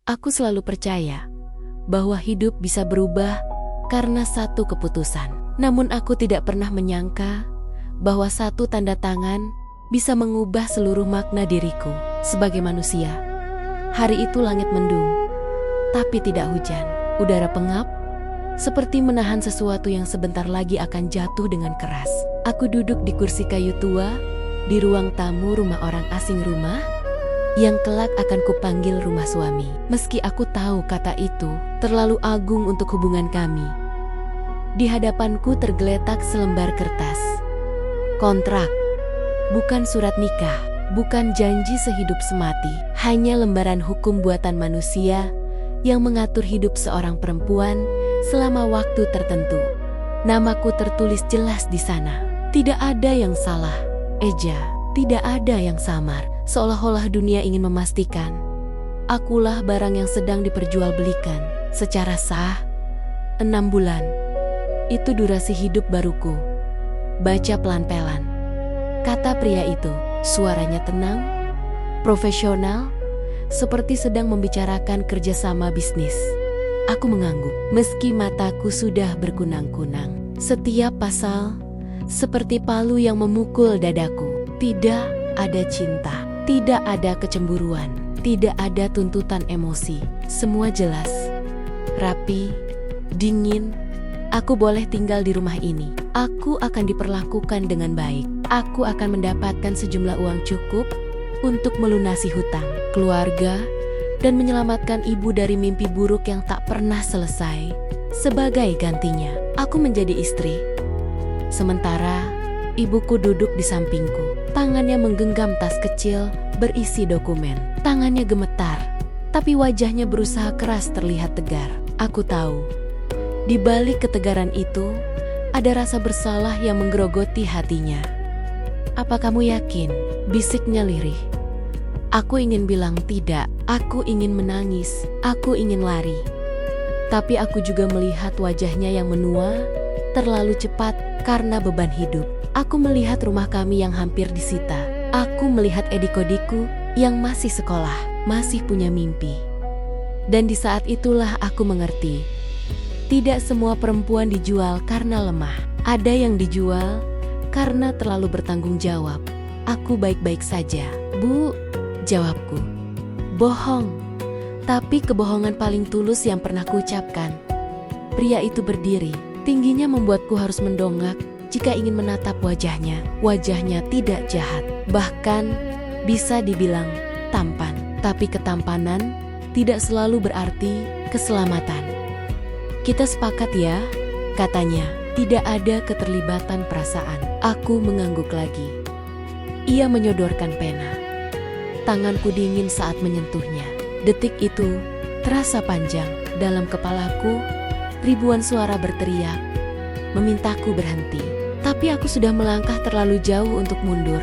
Aku selalu percaya bahwa hidup bisa berubah karena satu keputusan. Namun aku tidak pernah menyangka bahwa satu tanda tangan bisa mengubah seluruh makna diriku sebagai manusia. Hari itu langit mendung, tapi tidak hujan. Udara pengap, seperti menahan sesuatu yang sebentar lagi akan jatuh dengan keras. Aku duduk di kursi kayu tua, di ruang tamu rumah orang asing rumah, yang kelak akan kupanggil rumah suami. Meski aku tahu kata itu terlalu agung untuk hubungan kami. Di hadapanku tergeletak selembar kertas. Kontrak, bukan surat nikah, bukan janji sehidup semati, hanya lembaran hukum buatan manusia yang mengatur hidup seorang perempuan selama waktu tertentu. Namaku tertulis jelas di sana. Tidak ada yang salah, Eja. Tidak ada yang samar. Seolah-olah dunia ingin memastikan akulah barang yang sedang diperjualbelikan. Secara sah, 6 bulan. Itu durasi hidup baruku. Baca pelan-pelan. Kata pria itu, suaranya tenang, profesional, seperti sedang membicarakan kerjasama bisnis. Aku mengangguk, meski mataku sudah berkunang-kunang. Setiap pasal seperti palu yang memukul dadaku. Tidak ada cinta, tidak ada kecemburuan, tidak ada tuntutan emosi. Semua jelas, rapi, dingin. Aku boleh tinggal di rumah ini. Aku akan diperlakukan dengan baik. Aku akan mendapatkan sejumlah uang cukup untuk melunasi hutang, keluarga, dan menyelamatkan ibu dari mimpi buruk yang tak pernah selesai. Sebagai gantinya, aku menjadi istri. Sementara ibuku duduk di sampingku. Tangannya menggenggam tas kecil berisi dokumen. Tangannya gemetar, tapi wajahnya berusaha keras terlihat tegar. Aku tahu, di balik ketegaran itu, ada rasa bersalah yang menggerogoti hatinya. "Apa kamu yakin?" bisiknya lirih. Aku ingin bilang tidak, aku ingin menangis, aku ingin lari. Tapi aku juga melihat wajahnya yang menua terlalu cepat karena beban hidup. Aku melihat rumah kami yang hampir disita. Aku melihat adik-adikku yang masih sekolah, masih punya mimpi. Dan di saat itulah aku mengerti. Tidak semua perempuan dijual karena lemah. Ada yang dijual karena terlalu bertanggung jawab. Aku baik-baik saja, Bu, jawabku. Bohong, tapi kebohongan paling tulus yang pernah kuucapkan. Pria itu berdiri, tingginya membuatku harus mendongak jika ingin menatap wajahnya. Wajahnya tidak jahat, bahkan bisa dibilang tampan. Tapi ketampanan tidak selalu berarti keselamatan. "Kita sepakat ya," katanya. Tidak ada keterlibatan perasaan. Aku mengangguk lagi. Ia menyodorkan pena. Tanganku dingin saat menyentuhnya. Detik itu terasa panjang. Dalam kepalaku, ribuan suara berteriak, memintaku berhenti. Tapi aku sudah melangkah terlalu jauh untuk mundur.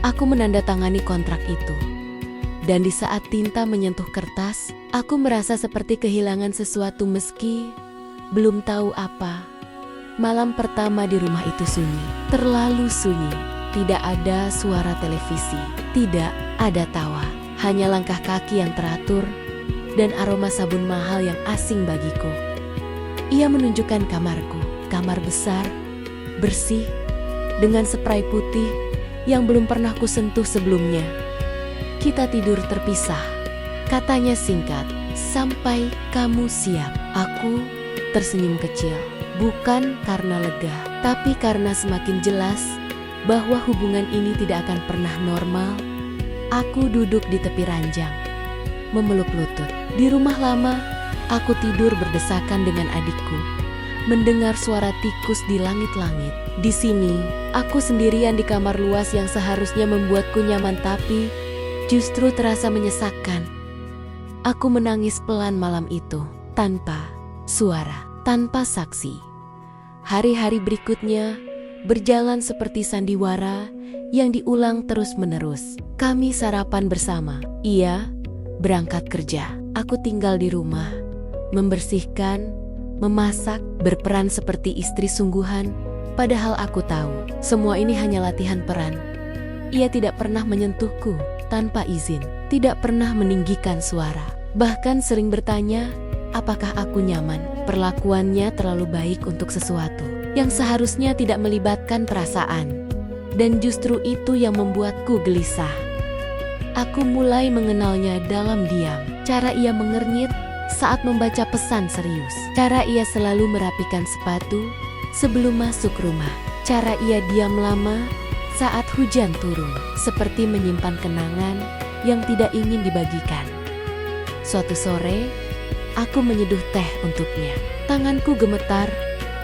Aku menandatangani kontrak itu. Dan di saat tinta menyentuh kertas, aku merasa seperti kehilangan sesuatu meski belum tahu apa. Malam pertama di rumah itu sunyi, terlalu sunyi. Tidak ada suara televisi, tidak ada tawa. Hanya langkah kaki yang teratur dan aroma sabun mahal yang asing bagiku. Ia menunjukkan kamarku, kamar besar, bersih, dengan spray putih yang belum pernah kusentuh sebelumnya. "Kita tidur terpisah," katanya singkat, "sampai kamu siap." Aku tersenyum kecil, bukan karena lega, tapi karena semakin jelas bahwa hubungan ini tidak akan pernah normal. Aku duduk di tepi ranjang, memeluk lutut. Di rumah lama, aku tidur berdesakan dengan adikku, mendengar suara tikus di langit-langit. Di sini, aku sendirian di kamar luas yang seharusnya membuatku nyaman tapi justru terasa menyesakkan. Aku menangis pelan malam itu, tanpa suara, tanpa saksi. Hari-hari berikutnya berjalan seperti sandiwara yang diulang terus-menerus. Kami sarapan bersama. Ia berangkat kerja. Aku tinggal di rumah, membersihkan, memasak, berperan seperti istri sungguhan. Padahal aku tahu, semua ini hanya latihan peran. Ia tidak pernah menyentuhku tanpa izin, tidak pernah meninggikan suara. Bahkan sering bertanya, apakah aku nyaman? Perlakuannya terlalu baik untuk sesuatu yang seharusnya tidak melibatkan perasaan. Dan justru itu yang membuatku gelisah. Aku mulai mengenalnya dalam diam. Cara ia mengernyit saat membaca pesan serius. Cara ia selalu merapikan sepatu sebelum masuk rumah. Cara ia diam lama saat hujan turun. Seperti menyimpan kenangan yang tidak ingin dibagikan. Suatu sore, aku menyeduh teh untuknya. Tanganku gemetar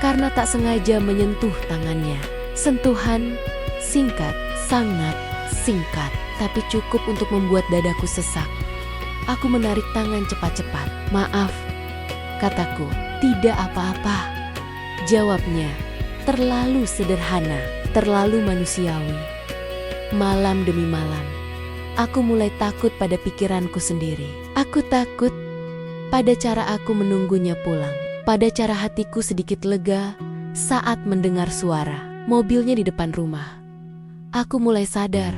karena tak sengaja menyentuh tangannya. Sentuhan singkat, sangat singkat, tapi cukup untuk membuat dadaku sesak. Aku menarik tangan cepat-cepat. Maaf, kataku. Tidak apa-apa, jawabnya. Terlalu sederhana, terlalu manusiawi. Malam demi malam, aku mulai takut pada pikiranku sendiri. Aku takut pada cara aku menunggunya pulang. Pada cara hatiku sedikit lega saat mendengar suara mobilnya di depan rumah. Aku mulai sadar,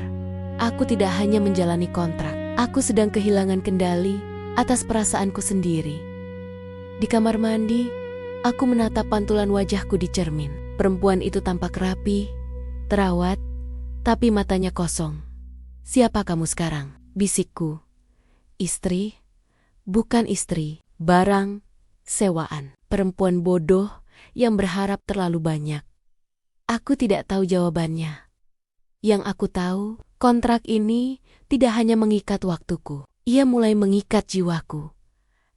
aku tidak hanya menjalani kontrak. Aku sedang kehilangan kendali atas perasaanku sendiri. Di kamar mandi, aku menatap pantulan wajahku di cermin. Perempuan itu tampak rapi, terawat, tapi matanya kosong. Siapa kamu sekarang? Bisikku. Istri? Bukan istri, barang, sewaan. Perempuan bodoh yang berharap terlalu banyak. Aku tidak tahu jawabannya. Yang aku tahu, kontrak ini tidak hanya mengikat waktuku. Ia mulai mengikat jiwaku.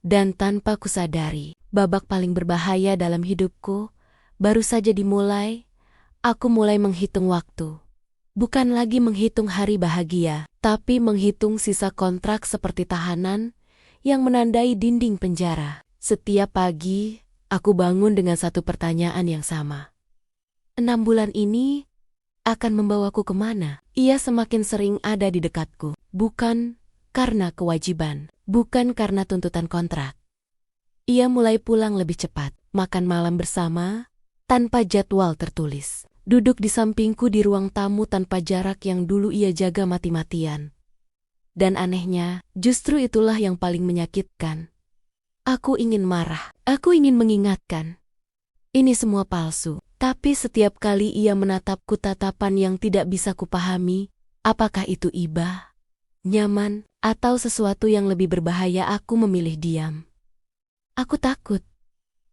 Dan tanpa kusadari, babak paling berbahaya dalam hidupku baru saja dimulai. Aku mulai menghitung waktu. Bukan lagi menghitung hari bahagia, tapi menghitung sisa kontrak seperti tahanan yang menandai dinding penjara. Setiap pagi, aku bangun dengan satu pertanyaan yang sama. 6 bulan ini akan membawaku kemana? Ia semakin sering ada di dekatku. Bukan karena kewajiban, bukan karena tuntutan kontrak. Ia mulai pulang lebih cepat, makan malam bersama, tanpa jadwal tertulis. Duduk di sampingku di ruang tamu tanpa jarak yang dulu ia jaga mati-matian. Dan anehnya, justru itulah yang paling menyakitkan. Aku ingin marah, aku ingin mengingatkan. Ini semua palsu. Tapi setiap kali ia menatapku tatapan yang tidak bisa kupahami, apakah itu iba, nyaman, atau sesuatu yang lebih berbahaya, aku memilih diam. Aku takut.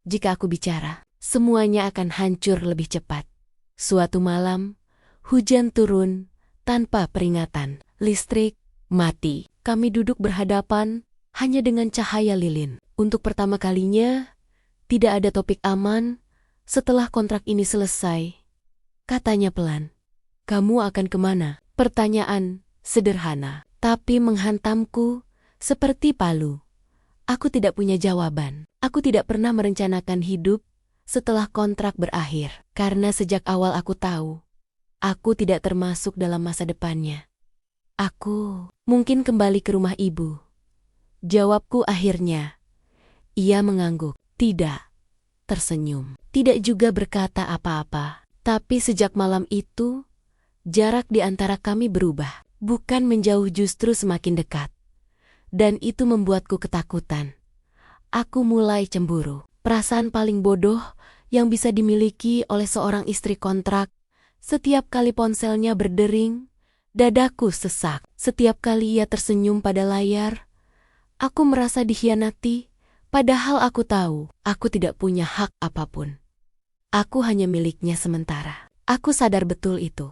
Jika aku bicara, semuanya akan hancur lebih cepat. Suatu malam, hujan turun tanpa peringatan. Listrik mati. Kami duduk berhadapan hanya dengan cahaya lilin. Untuk pertama kalinya, tidak ada topik aman. Setelah kontrak ini selesai, katanya pelan. Kamu akan kemana? Pertanyaan sederhana, tapi menghantamku seperti palu. Aku tidak punya jawaban. Aku tidak pernah merencanakan hidup setelah kontrak berakhir. Karena sejak awal aku tahu, aku tidak termasuk dalam masa depannya. Aku mungkin kembali ke rumah ibu. Jawabku akhirnya. Ia mengangguk. Tidak. Tersenyum. Tidak juga berkata apa-apa. Tapi sejak malam itu, jarak di antara kami berubah. Bukan menjauh, justru semakin dekat. Dan itu membuatku ketakutan. Aku mulai cemburu. Perasaan paling bodoh yang bisa dimiliki oleh seorang istri kontrak. Setiap kali ponselnya berdering, dadaku sesak. Setiap kali ia tersenyum pada layar, aku merasa dikhianati. Padahal aku tahu, aku tidak punya hak apapun. Aku hanya miliknya sementara. Aku sadar betul itu.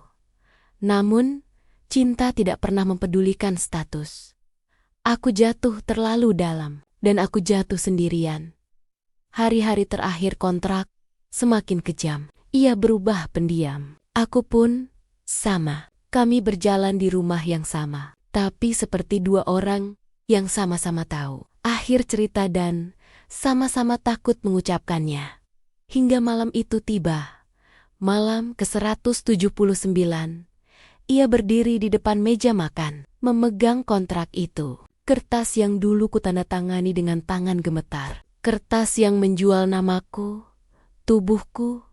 Namun, cinta tidak pernah mempedulikan status. Aku jatuh terlalu dalam, dan aku jatuh sendirian. Hari-hari terakhir kontrak semakin kejam. Ia berubah pendiam. Aku pun sama. Kami berjalan di rumah yang sama, tapi seperti dua orang yang sama-sama tahu akhir cerita dan sama-sama takut mengucapkannya. Hingga malam itu tiba. Malam ke-179. Ia berdiri di depan meja makan, memegang kontrak itu. Kertas yang dulu kutandatangani dengan tangan gemetar. Kertas yang menjual namaku, tubuhku,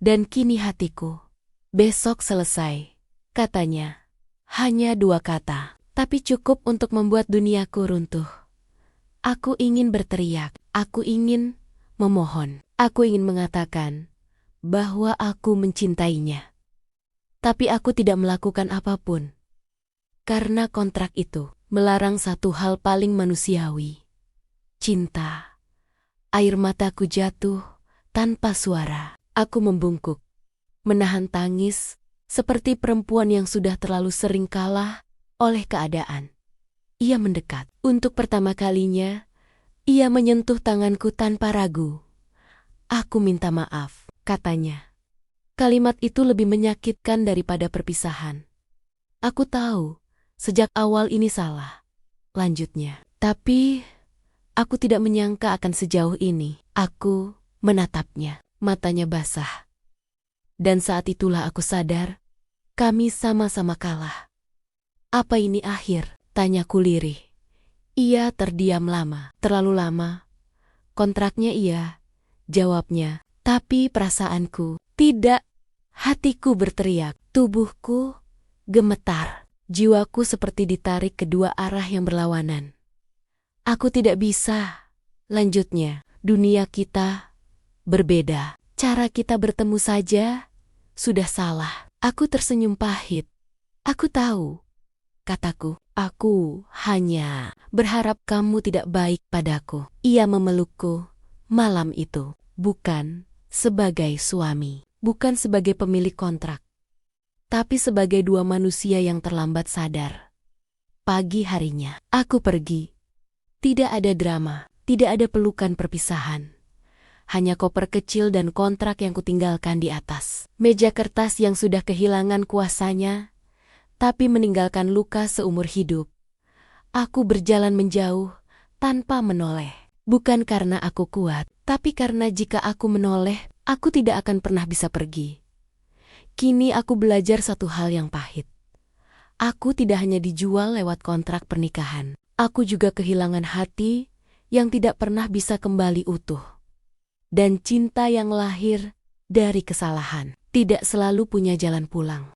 dan kini hatiku. Besok selesai, katanya. Hanya 2 kata, tapi cukup untuk membuat duniaku runtuh. Aku ingin berteriak, aku ingin memohon, aku ingin mengatakan bahwa aku mencintainya. Tapi aku tidak melakukan apapun. Karena kontrak itu melarang satu hal paling manusiawi. Cinta. Air mataku jatuh tanpa suara. Aku membungkuk, menahan tangis, seperti perempuan yang sudah terlalu sering kalah oleh keadaan. Ia mendekat. Untuk pertama kalinya, ia menyentuh tanganku tanpa ragu. Aku minta maaf, katanya. Kalimat itu lebih menyakitkan daripada perpisahan. Aku tahu, sejak awal ini salah. Lanjutnya. Tapi, aku tidak menyangka akan sejauh ini. Aku menatapnya, matanya basah. Dan saat itulah aku sadar, kami sama-sama kalah. Apa ini akhir? Tanyaku lirih. Ia terdiam lama, terlalu lama. Kontraknya iya, jawabnya. Tapi perasaanku, tidak. Hatiku berteriak, tubuhku gemetar. Jiwaku seperti ditarik kedua arah yang berlawanan. Aku tidak bisa. Lanjutnya, dunia kita berbeda. Cara kita bertemu saja sudah salah. Aku tersenyum pahit. Aku tahu, kataku. Aku hanya berharap kamu tidak baik padaku. Ia memelukku malam itu, bukan sebagai suami, bukan sebagai pemilik kontrak, tapi sebagai dua manusia yang terlambat sadar. Pagi harinya, aku pergi. Tidak ada drama, tidak ada pelukan perpisahan. Hanya koper kecil dan kontrak yang kutinggalkan di atas. Meja kertas yang sudah kehilangan kuasanya, tapi meninggalkan luka seumur hidup. Aku berjalan menjauh tanpa menoleh. Bukan karena aku kuat, tapi karena jika aku menoleh, aku tidak akan pernah bisa pergi. Kini aku belajar satu hal yang pahit. Aku tidak hanya dijual lewat kontrak pernikahan. Aku juga kehilangan hati yang tidak pernah bisa kembali utuh. Dan cinta yang lahir dari kesalahan tidak selalu punya jalan pulang.